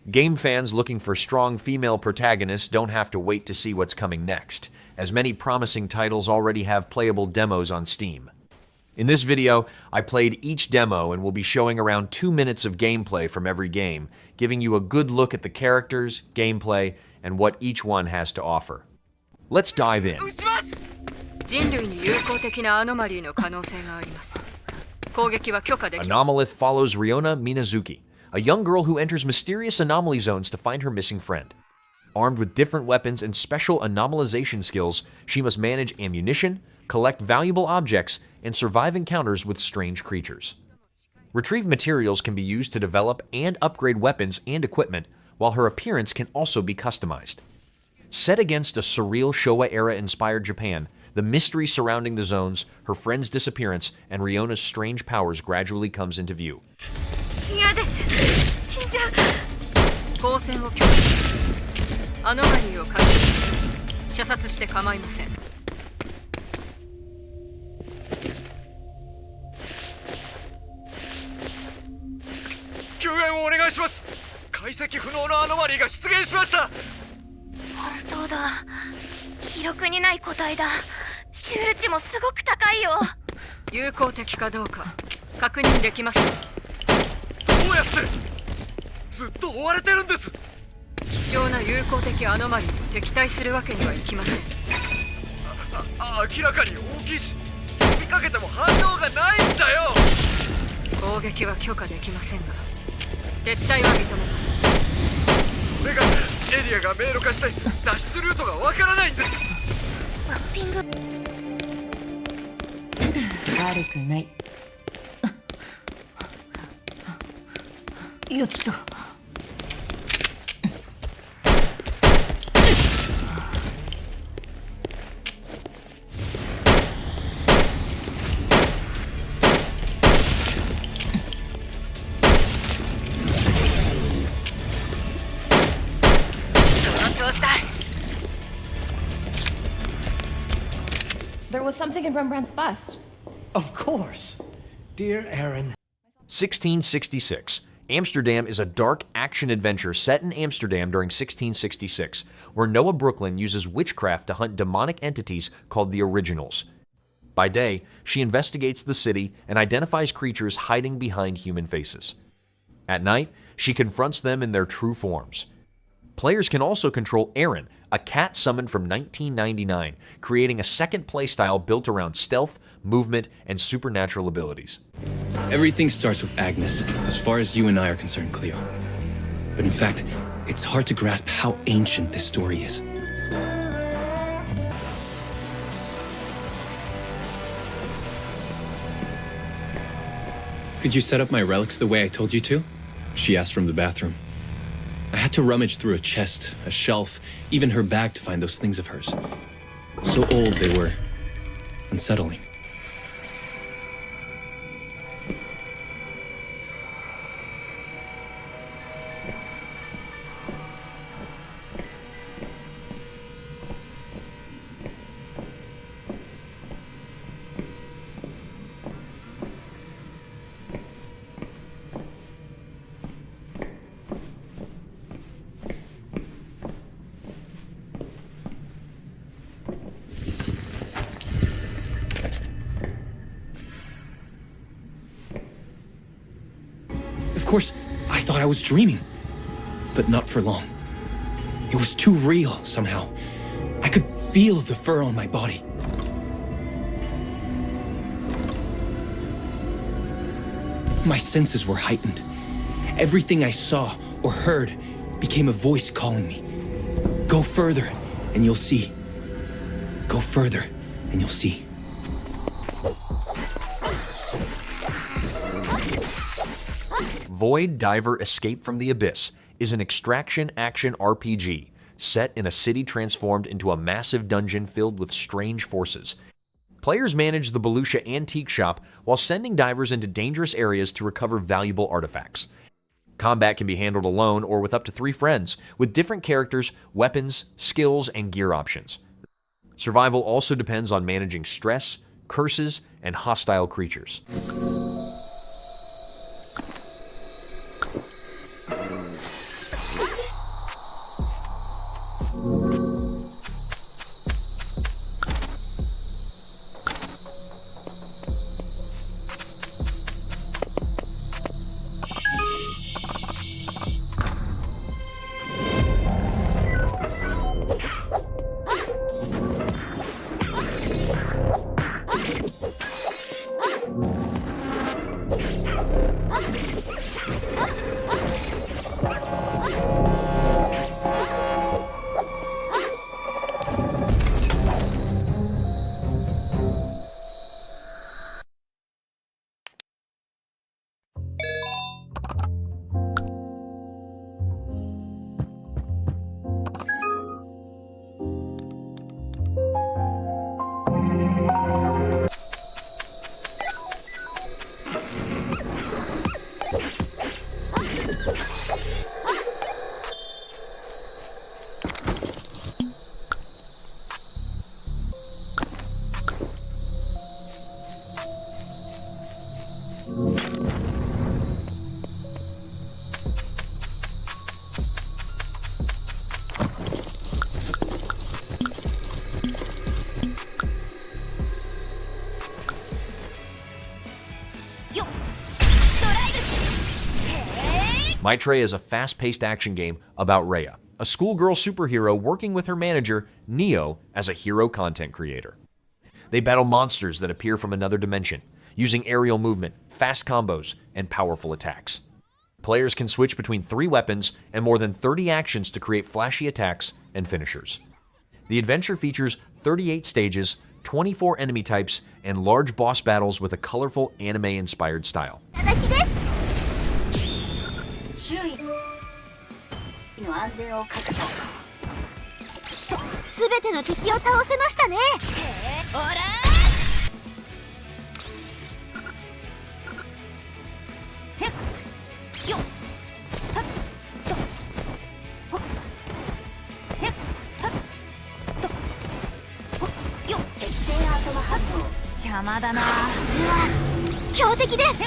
Game fans looking for strong female protagonists don't have to wait to see what's coming next, as many promising titles already have playable demos on Steam. In this video, I played each demo and will be showing around 2 minutes of gameplay from every game, giving you a good look at the characters, gameplay, and what each one has to offer. Let's dive in. ANOMALITH follows Ryona Minazuki, a young girl who enters mysterious anomaly zones to find her missing friend. Armed with different weapons and special anomalization skills, she must manage ammunition, collect valuable objects, and survive encounters with strange creatures. Retrieved materials can be used to develop and upgrade weapons and equipment, while her appearance can also be customized. Set against a surreal Showa-era-inspired Japan, the mystery surrounding the zones, her friend's disappearance, and Ryona's strange powers gradually comes into view. There was something in Rembrandt's bust. Of course. Dear Aaron. 1666. Amsterdam is a dark action-adventure set in Amsterdam during 1666, where Noah Brooklyn uses witchcraft to hunt demonic entities called the Originals. By day, she investigates the city and identifies creatures hiding behind human faces. At night, she confronts them in their true forms. Players can also control Aaron, a cat summoned from 1999, creating a second playstyle built around stealth, movement, and supernatural abilities. Everything starts with Agnes, as far as you and I are concerned, Cleo. But in fact, it's hard to grasp how ancient this story is. Could you set up my relics the way I told you to? She asked from the bathroom. I had to rummage through a chest, a shelf, even her bag to find those things of hers. So old they were unsettling. Of course, I thought I was dreaming, but not for long. It was too real somehow. I could feel the fur on my body. My senses were heightened. Everything I saw or heard became a voice calling me. Go further and you'll see. Go further and you'll see. Void Diver Escape from the Abyss is an extraction action RPG set in a city transformed into a massive dungeon filled with strange forces. Players manage the Beluga Antique Shop while sending divers into dangerous areas to recover valuable artifacts. Combat can be handled alone or with up to 3 friends, with different characters, weapons, skills, and gear options. Survival also depends on managing stress, curses, and hostile creatures. MIGHTREYA is a fast-paced action game about Rhea, a schoolgirl superhero working with her manager, Neo, as a hero content creator. They battle monsters that appear from another dimension, using aerial movement, fast combos, and powerful attacks. Players can switch between 3 weapons and more than 30 actions to create flashy attacks and finishers. The adventure features 38 stages, 24 enemy types, and large boss battles with a colorful anime-inspired style. 周囲の安全を確保。すべての敵を倒せましたね。オラー。よっ。はっと。ほっ。へっ。はっと。ほっ。よっ。適正アートマ反応。邪魔だな。うわ、強敵です。飛び出す。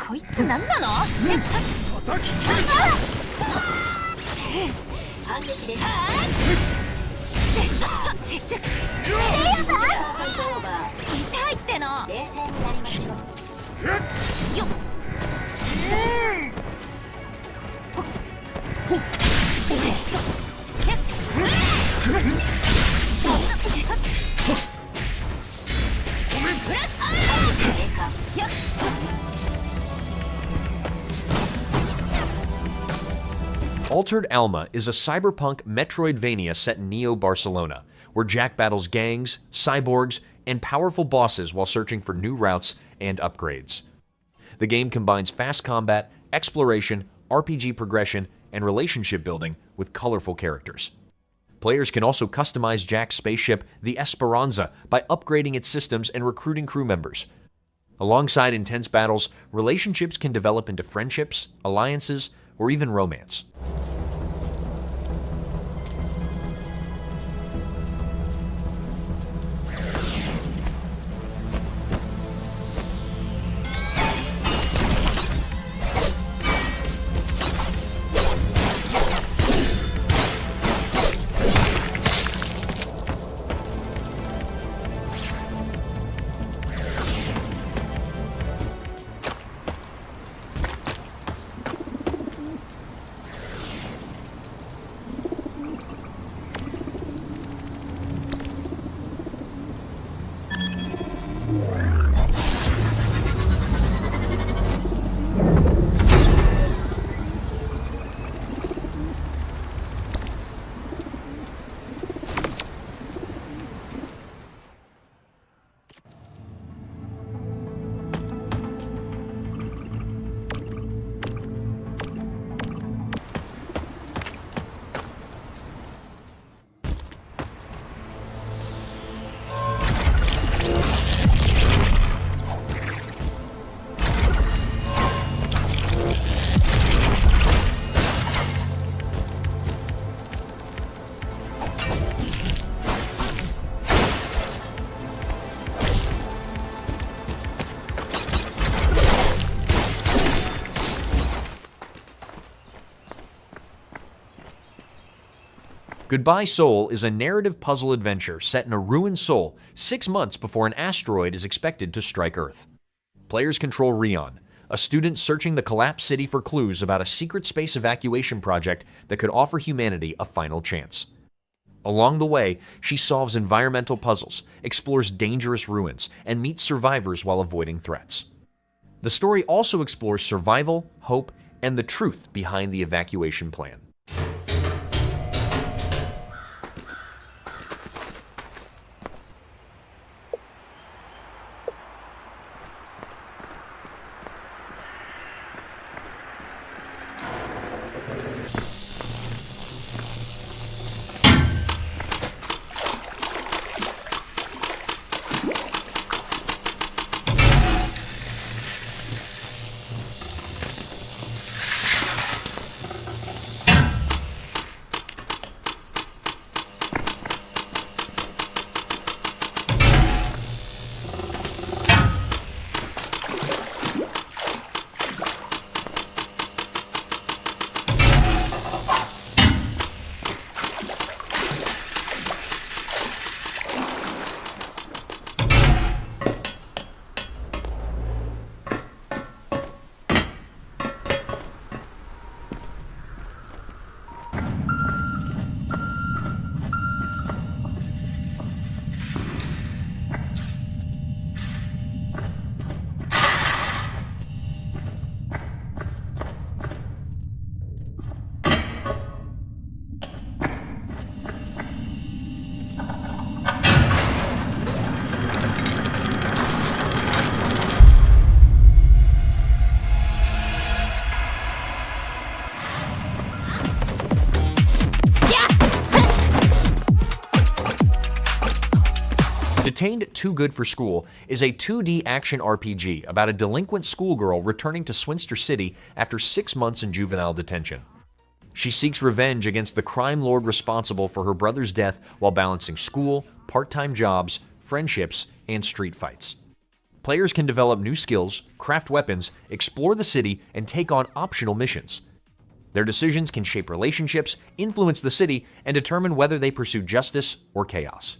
こいつ何なの？反撃です。痛いっての。冷静になりましょう。よっ。Altered Alma is a cyberpunk Metroidvania set in Neo-Barcelona, where Jack battles gangs, cyborgs, and powerful bosses while searching for new routes and upgrades. The game combines fast combat, exploration, RPG progression, and relationship building with colorful characters. Players can also customize Jack's spaceship, the Esperanza, by upgrading its systems and recruiting crew members. Alongside intense battles, relationships can develop into friendships, alliances, or even romance. Goodbye Seoul is a narrative puzzle adventure set in a ruined Seoul 6 months before an asteroid is expected to strike Earth. Players control Rion, a student searching the collapsed city for clues about a secret space evacuation project that could offer humanity a final chance. Along the way, she solves environmental puzzles, explores dangerous ruins, and meets survivors while avoiding threats. The story also explores survival, hope, and the truth behind the evacuation plan. Detained Too Good for School is a 2D action RPG about a delinquent schoolgirl returning to Swinster City after 6 months in juvenile detention. She seeks revenge against the crime lord responsible for her brother's death while balancing school, part-time jobs, friendships, and street fights. Players can develop new skills, craft weapons, explore the city, and take on optional missions. Their decisions can shape relationships, influence the city, and determine whether they pursue justice or chaos.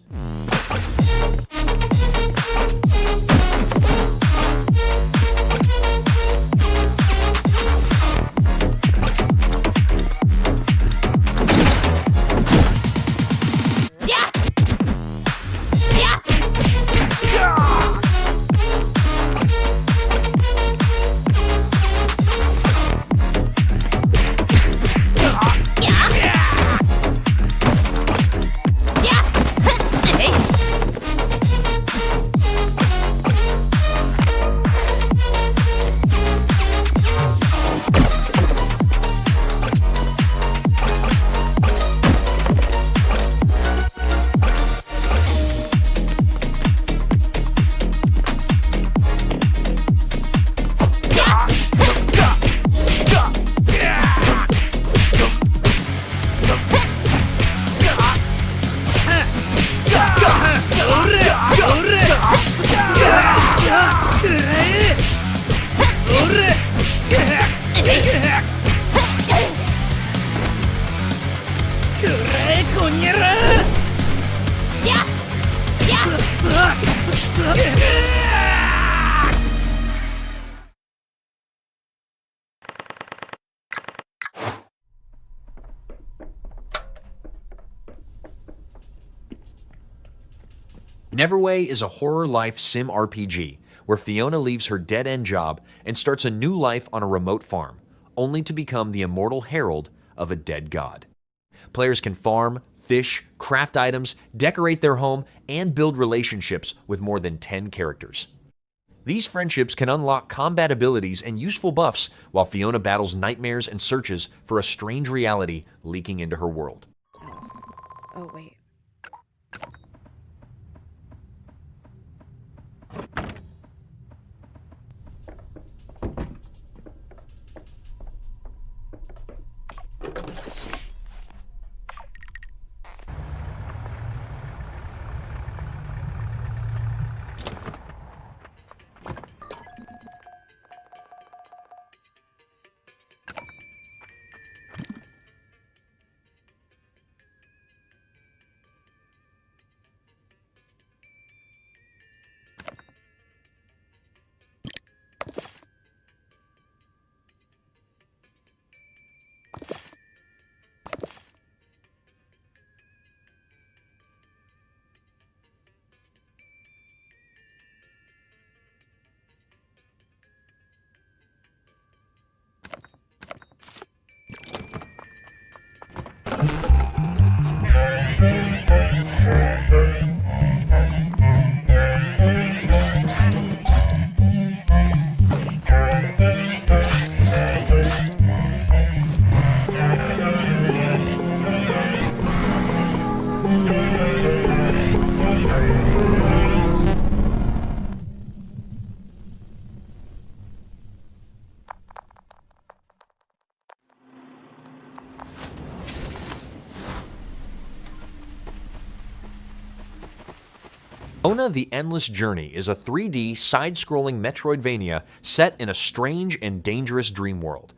Neverway is a horror life sim RPG where Fiona leaves her dead-end job and starts a new life on a remote farm, only to become the immortal herald of a dead god. Players can farm, fish, craft items, decorate their home, and build relationships with more than 10 characters. These friendships can unlock combat abilities and useful buffs while Fiona battles nightmares and searches for a strange reality leaking into her world. Oh, wait. Ona the Endless Journey is a 3D side-scrolling Metroidvania set in a strange and dangerous dream world.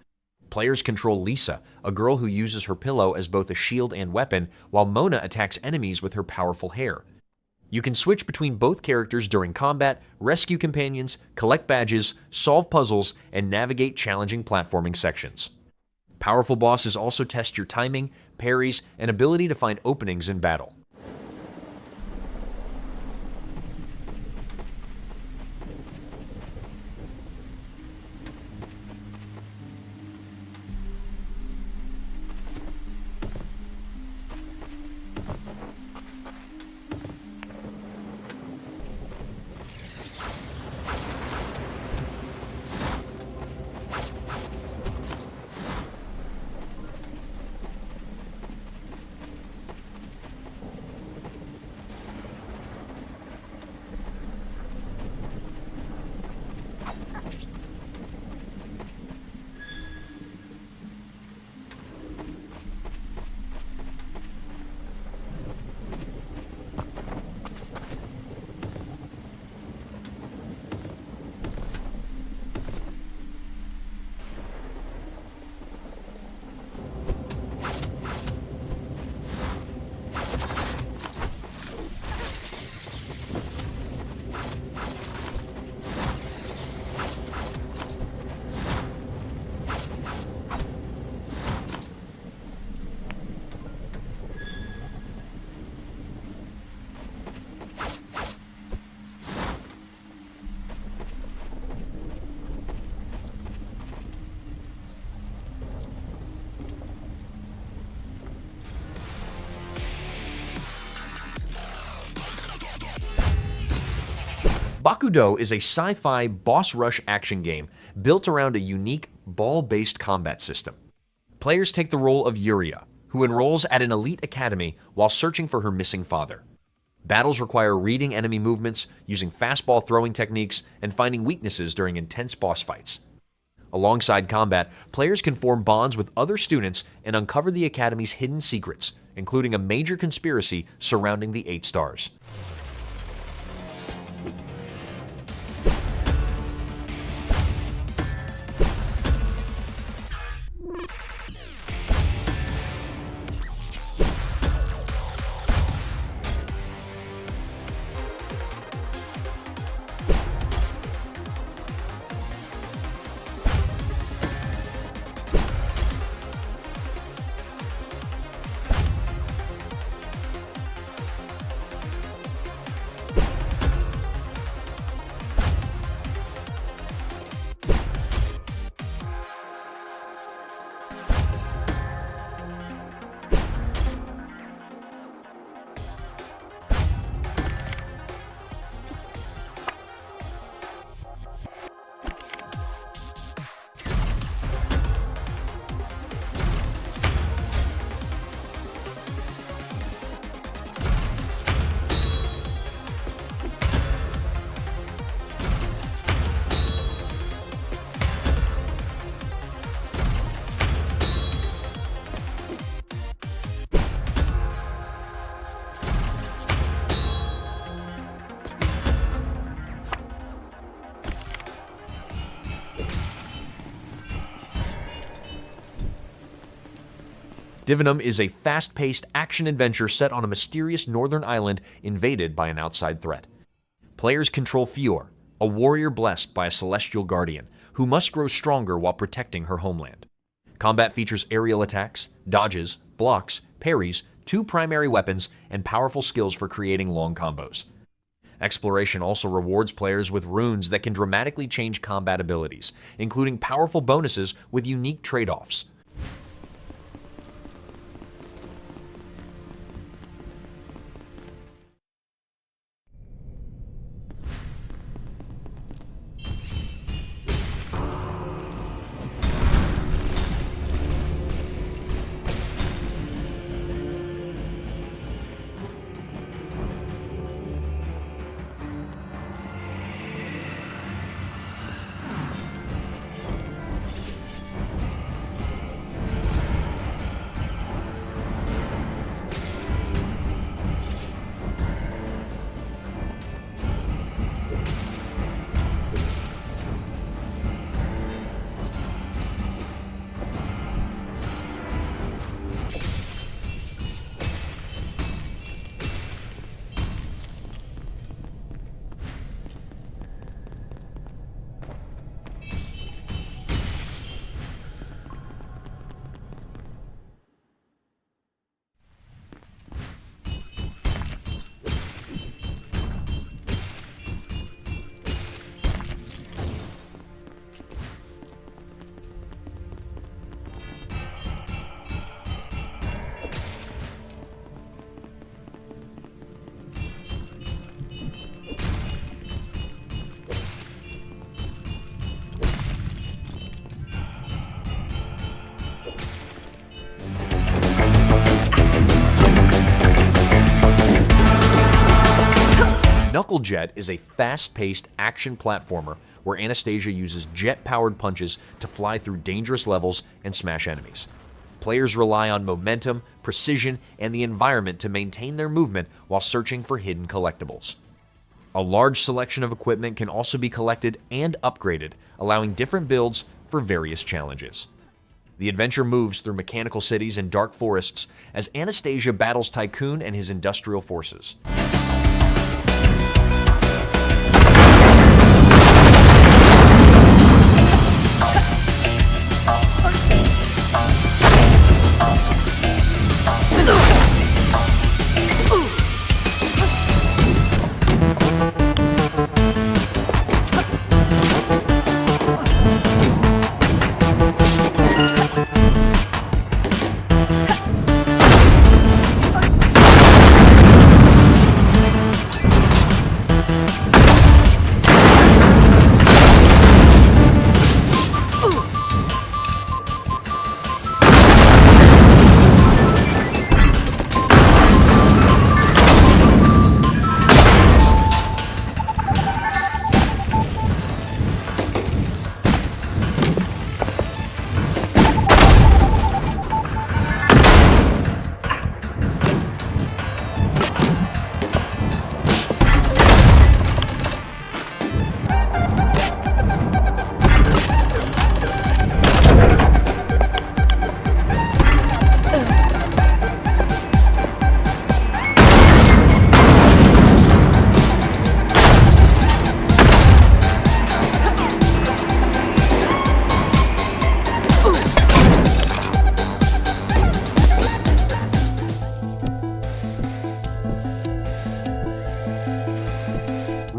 Players control Lisa, a girl who uses her pillow as both a shield and weapon, while Mona attacks enemies with her powerful hair. You can switch between both characters during combat, rescue companions, collect badges, solve puzzles, and navigate challenging platforming sections. Powerful bosses also test your timing, parries, and ability to find openings in battle. BAKUDO is a sci-fi boss rush action game built around a unique ball-based combat system. Players take the role of MIGHTREYA, who enrolls at an elite academy while searching for her missing father. Battles require reading enemy movements, using fastball throwing techniques, and finding weaknesses during intense boss fights. Alongside combat, players can form bonds with other students and uncover the academy's hidden secrets, including a major conspiracy surrounding the 8 stars. Divinum is a fast-paced action-adventure set on a mysterious northern island invaded by an outside threat. Players control Fior, a warrior blessed by a celestial guardian, who must grow stronger while protecting her homeland. Combat features aerial attacks, dodges, blocks, parries, 2 primary weapons, and powerful skills for creating long combos. Exploration also rewards players with runes that can dramatically change combat abilities, including powerful bonuses with unique trade-offs. Knuckle Jet is a fast-paced action platformer where Anastasia uses jet-powered punches to fly through dangerous levels and smash enemies. Players rely on momentum, precision, and the environment to maintain their movement while searching for hidden collectibles. A large selection of equipment can also be collected and upgraded, allowing different builds for various challenges. The adventure moves through mechanical cities and dark forests as Anastasia battles Tycoon and his industrial forces.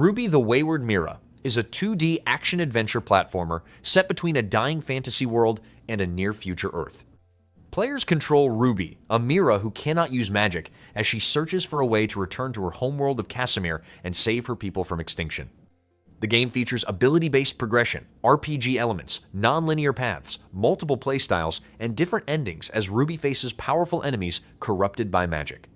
Rubi the Wayward Mira is a 2D action-adventure platformer set between a dying fantasy world and a near-future Earth. Players control Rubi, a Mira who cannot use magic, as she searches for a way to return to her homeworld of Casimir and save her people from extinction. The game features ability-based progression, RPG elements, non-linear paths, multiple playstyles, and different endings as Rubi faces powerful enemies corrupted by magic.